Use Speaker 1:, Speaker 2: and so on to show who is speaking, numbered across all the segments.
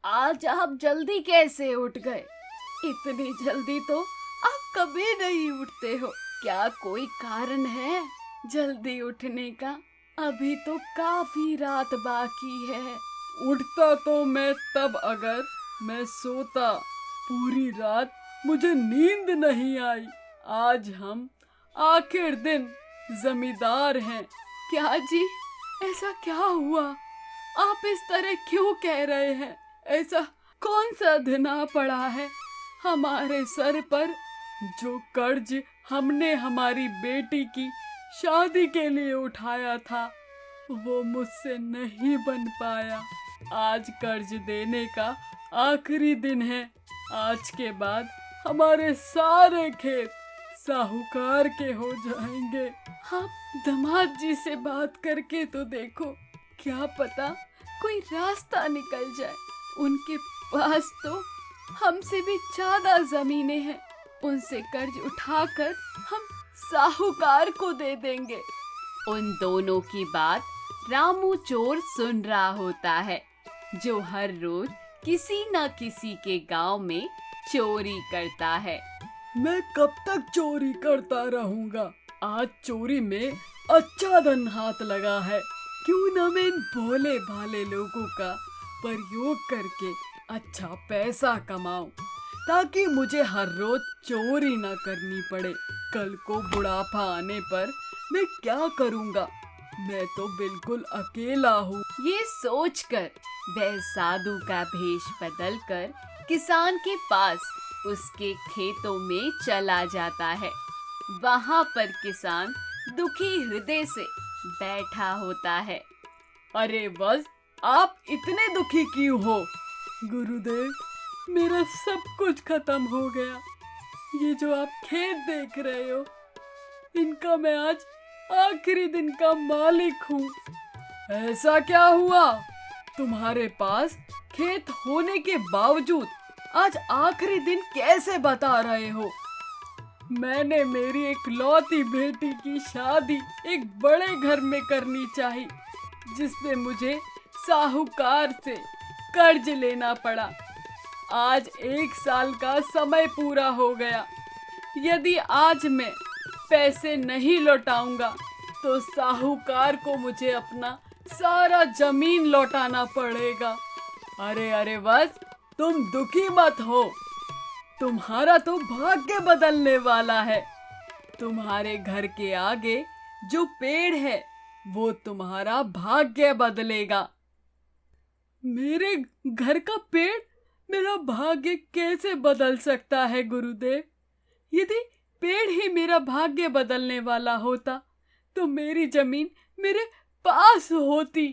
Speaker 1: आज आप जल्दी कैसे उठ गए? इतनी जल्दी तो आप कभी नहीं उठते हो। क्या कोई कारण है जल्दी उठने का? अभी तो काफी रात बाकी है।
Speaker 2: उठता तो मैं तब अगर मैं सोता। पूरी रात मुझे नींद नहीं आई। आज हम आखिर दिन जमींदार हैं।
Speaker 1: क्या जी, ऐसा क्या हुआ? आप इस तरह क्यों कह रहे हैं? ऐसा कौन सा दिन आ पड़ा है हमारे सर पर?
Speaker 2: जो कर्ज हमने हमारी बेटी की शादी के लिए उठाया था वो मुझसे नहीं बन पाया। आज कर्ज देने का आखिरी दिन है। आज के बाद हमारे सारे खेत साहूकार के हो जाएंगे।
Speaker 1: आप दामाद जी से बात करके तो देखो, क्या पता कोई रास्ता निकल जाए। उनके पास तो हमसे भी ज्यादा जमीनें हैं। उनसे कर्ज उठाकर हम साहूकार को दे देंगे। उन दोनों की बात रामू चोर सुन रहा होता है, जो हर रोज किसी न किसी के गांव में चोरी करता है।
Speaker 2: मैं कब तक चोरी करता रहूंगा? आज चोरी में अच्छा धन हाथ लगा है। क्यों न मैं इन भोले भाले लोगों का प्रयोग करके अच्छा पैसा कमाऊं, ताकि मुझे हर रोज चोरी न करनी पड़े। कल को बुढ़ापा आने पर मैं क्या करूंगा? मैं तो बिल्कुल अकेला हूँ।
Speaker 1: ये सोचकर वह साधु का भेष बदलकर किसान के पास उसके खेतों में चला जाता है। वहाँ पर किसान दुखी हृदय से बैठा होता है।
Speaker 2: अरे बस, आप इतने दुखी क्यों हो? गुरुदेव, मेरा सब कुछ खत्म हो गया। ये जो आप खेत देख रहे हो, इनका मैं आज आखिरी दिन का मालिक हूँ। ऐसा क्या हुआ? तुम्हारे पास खेत होने के बावजूद आज आखिरी दिन कैसे बता रहे हो? मैंने मेरी एक लौती बेटी की शादी एक बड़े घर में करनी चाहिए, जिसमें मुझे साहूकार से कर्ज लेना पड़ा। आज 1 साल का समय पूरा हो गया। यदि आज मैं पैसे नहीं लौटाऊंगा तो साहूकार को मुझे अपना सारा जमीन लौटाना पड़ेगा। अरे अरे बस, तुम दुखी मत हो। तुम्हारा तो भाग्य बदलने वाला है। तुम्हारे घर के आगे जो पेड़ है वो तुम्हारा भाग्य बदलेगा। मेरे घर का पेड़ मेरा भाग्य कैसे बदल सकता है गुरुदेव? यदि पेड़ ही मेरा भाग्य बदलने वाला होता तो मेरी जमीन मेरे पास होती।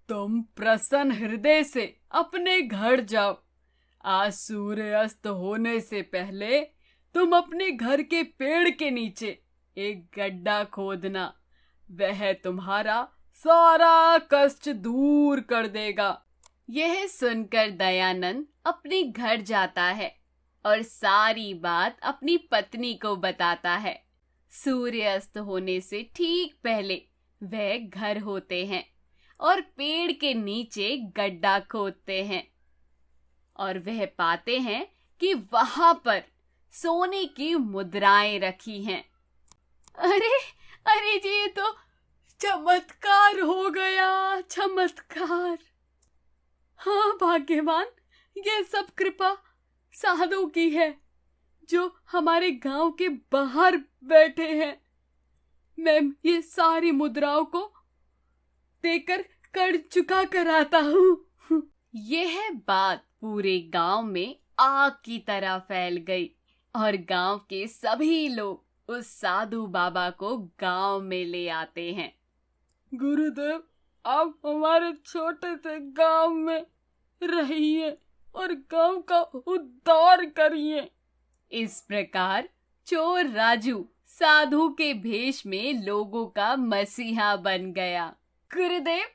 Speaker 2: तुम प्रसन्न हृदय से अपने घर जाओ। आज सूर्य अस्त होने से पहले तुम अपने घर के पेड़ के नीचे एक गड्ढा खोदना। वह तुम्हारा सारा कष्ट दूर कर देगा।
Speaker 1: यह सुनकर दयानंद अपने घर जाता है और सारी बात अपनी पत्नी को बताता है। सूर्य अस्त होने से ठीक पहले वह घर होते हैं और पेड़ के नीचे गड्ढा खोदते हैं और वह पाते हैं कि वहां पर सोने की मुद्राएं रखी हैं। अरे अरे जी, ये तो चमत्कार हो गया, चमत्कार। हाँ भाग्यवान, ये सब कृपा साधु की है, जो हमारे गांव के बाहर बैठे हैं। मैं ये सारी मुद्राओं को देकर कर्ज चुका कर आता हूँ। यह बात पूरे गांव में आग की तरह फैल गई और गांव के सभी लोग उस साधु बाबा को गांव में ले आते हैं।
Speaker 2: गुरुदेव, आप हमारे छोटे से गांव में रहिए और गांव का उद्धार करिए।
Speaker 1: इस प्रकार चोर राजू साधु के भेष में लोगों का मसीहा बन गया। गुरुदेव,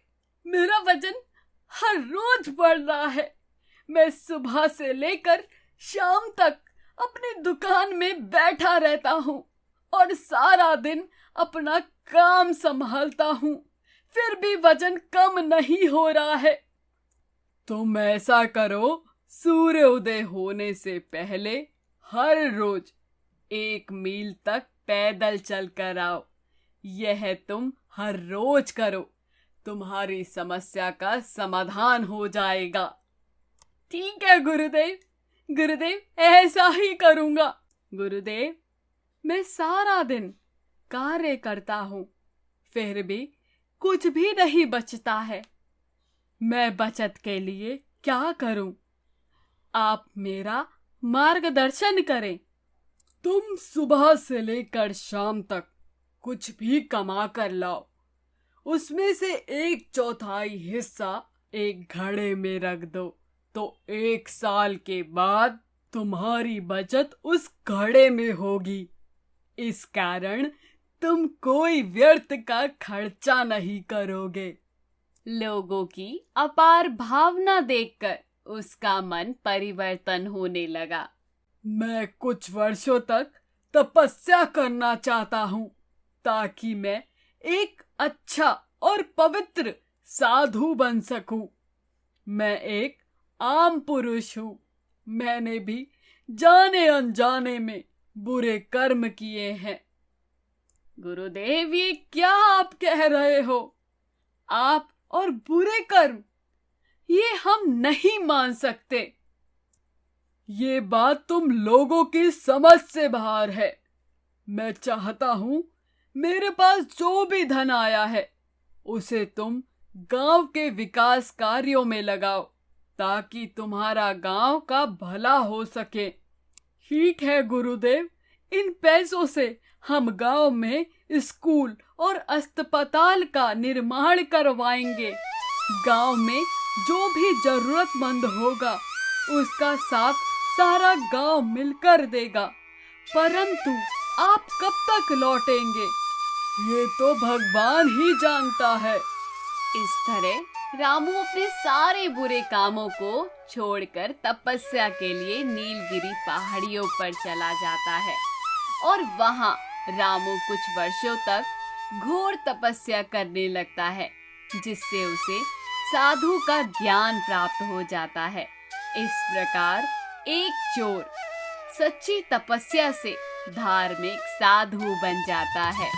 Speaker 1: मेरा वजन हर रोज बढ़ रहा है। मैं सुबह से लेकर शाम तक अपनी दुकान में बैठा रहता हूँ और सारा दिन अपना काम संभालता हूँ, फिर भी वजन कम नहीं हो रहा है।
Speaker 2: तुम ऐसा करो, सूर्य उदय होने से पहले हर रोज 1 मील तक पैदल चल कर आओ। यह तुम हर रोज करो, तुम्हारी समस्या का समाधान हो जाएगा। ठीक है गुरुदेव, गुरुदेव ऐसा ही करूंगा। गुरुदेव, मैं सारा दिन कार्य करता हूँ, फिर भी कुछ भी नहीं बचता है। मैं बचत के लिए क्या करूं? आप मेरा मार्गदर्शन करें। तुम सुबह से लेकर शाम तक कुछ भी कमा कर लाओ, उसमें से 1/4 हिस्सा एक घड़े में रख दो, तो 1 साल के बाद तुम्हारी बचत उस घड़े में होगी। इस कारण तुम कोई व्यर्थ का खर्चा नहीं करोगे।
Speaker 1: लोगों की अपार भावना देखकर उसका मन परिवर्तन होने लगा।
Speaker 2: मैं कुछ वर्षों तक तपस्या करना चाहता हूँ, ताकि मैं एक अच्छा और पवित्र साधु बन सकूं। मैं एक आम पुरुष हूँ। मैंने भी जाने अनजाने में बुरे कर्म किए हैं। गुरुदेव, ये क्या आप कह रहे हो? आप और बुरे कर्म, ये हम नहीं मान सकते। ये बात तुम लोगों की समझ से बाहर है। मैं चाहता हूं मेरे पास जो भी धन आया है उसे तुम गांव के विकास कार्यों में लगाओ, ताकि तुम्हारा गांव का भला हो सके। ठीक है गुरुदेव, इन पैसों से हम गांव में स्कूल और अस्पताल का निर्माण करवाएंगे। गांव में जो भी जरूरतमंद होगा उसका साथ सारा गांव मिलकर देगा। परंतु आप कब तक लौटेंगे, ये तो भगवान ही जानता है।
Speaker 1: इस तरह रामू अपने सारे बुरे कामों को छोड़कर तपस्या के लिए नीलगिरी पहाड़ियों पर चला जाता है और वहां रामू कुछ वर्षों तक घोर तपस्या करने लगता है, जिससे उसे साधु का ज्ञान प्राप्त हो जाता है। इस प्रकार एक चोर सच्ची तपस्या से धार्मिक साधु बन जाता है।